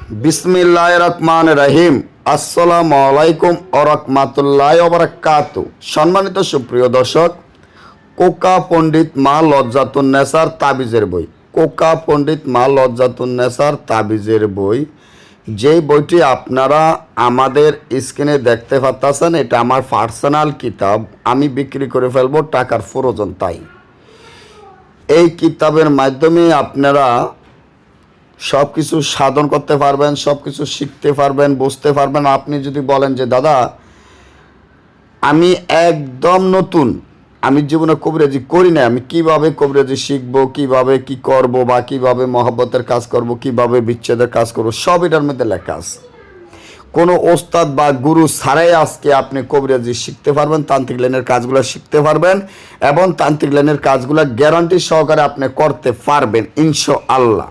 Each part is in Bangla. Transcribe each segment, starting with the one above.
বিসমিল্লাহির রহমানির রহিম। আসসালামু আলাইকুম ওয়া রাহমাতুল্লাহি ওয়া বারাকাতুহু। সম্মানিত সুপ্রিয় দর্শক, কোকা পণ্ডিত মা লজ্জাতুন নেসার তাবিজের বই, কোকা পণ্ডিত মা লজ্জাতুন নেসার তাবিজের বই, যেই বইটি আপনারা আমাদের স্ক্রিনে দেখতে পাচ্ছেন, এটা আমার পার্সোনাল কিতাব। আমি বিক্রি করে ফেলবো, টাকার প্রয়োজন তাই। এই কিতাবের মাধ্যমে আপনারা সব কিছু সাধন করতে পারবেন, সব কিছু শিখতে পারবেন, বুঝতে পারবেন। আপনি যদি বলেন যে দাদা আমি একদম নতুন, আমি জীবনে কবিরাজি করি না, আমি কিভাবে কবিরাজি শিখবো, কিভাবে কি করব, বা কিভাবে মহব্বতের কাজ করব, কিভাবে বিচ্ছেদের কাজ করব, সব এটার মধ্যে লেখা আছে। কোনো ওস্তাদ বা গুরু ছাড়াই আজকে আপনি কবিরাজি শিখতে পারবেন, তান্ত্রিক লাইনের কাজগুলো শিখতে পারবেন, এবং তান্ত্রিক লাইনের কাজগুলো গ্যারান্টি সহকারে আপনি করতে পারবেন ইনশাআল্লাহ।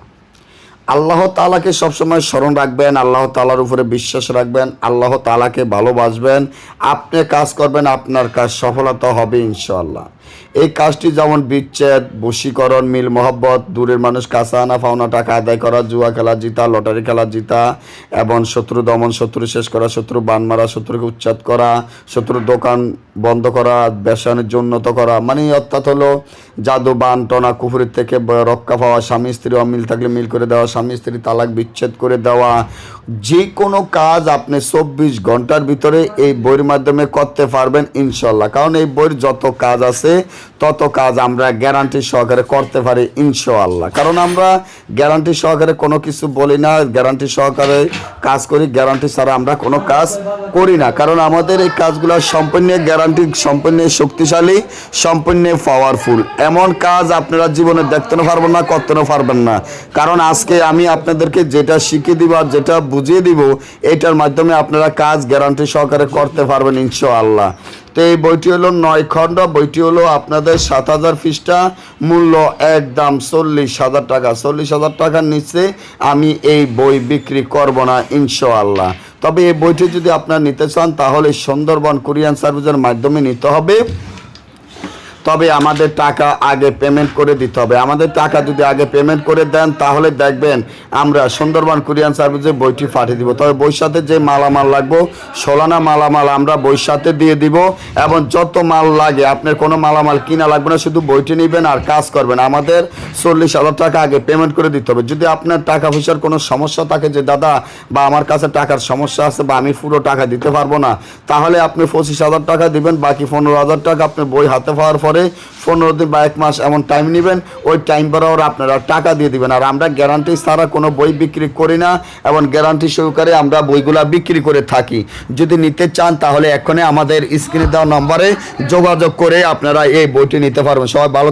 আল্লাহ তাআলাকে সবসময় স্মরণ রাখবেন, আল্লাহ তাআলার উপরে বিশ্বাস রাখবেন, আল্লাহ তাআলাকে ভালোবাসবেন, আপনি কাজ করবেন, আপনার কাজ সফলতা হবে ইনশাআল্লাহ। এই কাজটি যেমন বিচ্ছেদ, বশীকরণ, মিল মহব্বত, দূরের মানুষ কাছে আনা, পাওনা টাকা আদায় করা, জুয়া খেলা জিতা, লটারি খেলা জিতা, এবং শত্রু দমন, শত্রু শেষ করা, শত্রু বান মারা, শত্রুকে উচ্ছেদ করা, শত্রুর দোকান বন্ধ করা, ব্যবসায়ের উন্নত করা, মানে অর্থাৎ হলো জাদু, বান টনা, কুফুরের থেকে রক্ষা পাওয়া, স্বামী স্ত্রী অমিল থাকলে মিল করে দেওয়া, স্বামী স্ত্রী তালাক বিচ্ছেদ করে দেওয়া, যে কোনো কাজ আপনি 24 ঘন্টার ভিতরে এই বইয়ের মাধ্যমে করতে পারবেন ইনশাল্লাহ। কারণ এই বইয়ের যত কাজ আছে তত কাজ আমরা গ্যারান্টি সহকারে করতে পারি ইনশাআল্লাহ। কারণ আমরা গ্যারান্টি সহকারে কোনো কিছু বলি না, গ্যারান্টি সহকারে কাজ করি, গ্যারান্টি ছাড়া আমরা কোনো কাজ করি না। কারণ আমাদের এই কাজগুলো সম্পূর্ণ গ্যারান্টি, সম্পূর্ণ শক্তিশালী, সম্পূর্ণ পাওয়ারফুল। এমন কাজ আপনারা জীবনে দেখতে পারবেন না, করতে পারবেন না। কারণ আজকে আমি আপনাদেরকে যেটা শিখিয়ে দিব আর যেটা বুঝিয়ে দিব, এটার মাধ্যমে আপনারা কাজ গ্যারান্টি সহকারে করতে পারবেন ইনশাআল্লাহ। তো এই বইটি হলো 9 খণ্ড, বইটি হলো আপনাদের 7000 পৃষ্ঠা, মূল্য একদম 40,000 টাকা। 40,000 টাকার নিচে আমি এই বই বিক্রি করব না ইনশাআল্লাহ। তবে এই বইটি যদি আপনারা নিতে চান তাহলে সুন্দরবন কুরিয়ার সার্ভিসের মাধ্যমে নিতে হবে। তবে আমাদের টাকা আগে পেমেন্ট করে দিতে হবে। আমাদের টাকা যদি আগে পেমেন্ট করে দেন তাহলে দেখবেন আমরা সুন্দরবন কুরিয়ার সার্ভিসে বইটি পাঠিয়ে দিব। তবে বইয়ের সাথে যে মালামাল লাগবে, সোলানা মালামাল আমরা বইয়ের সাথে দিয়ে দিব, এবং যত মাল লাগে আপনার কোনো মালামাল কিনা লাগবে না, শুধু বইটি নেবেন আর কাজ করবেন। আমাদের 40,000 টাকা আগে পেমেন্ট করে দিতে হবে। যদি আপনার টাকা পয়সার কোনো সমস্যা থাকে যে দাদা বা আমার কাছে টাকার সমস্যা আছে বা আমি পুরো টাকা দিতে পারবো না, তাহলে আপনি 25,000 টাকা দিবেন, বাকি 15,000 টাকা আপনি বই হাতে পাওয়ার পরে 15 দিন বা 1 মাস এমন টাইম নেবেন, ওই টাইম বরাবর আপনারা টাকা দিয়ে দিবেন। আর আমরা গ্যারান্টি ছাড়া কোনো বই বিক্রি করি না, এবং গ্যারান্টি সহকারে আমরা বইগুলা বিক্রি করে থাকি। যদি নিতে চান তাহলে এখনই আমাদের স্ক্রিনে দেওয়া নম্বরে যোগাযোগ করে আপনারা এই বইটি নিতে পারবেন। সবাই ভালো।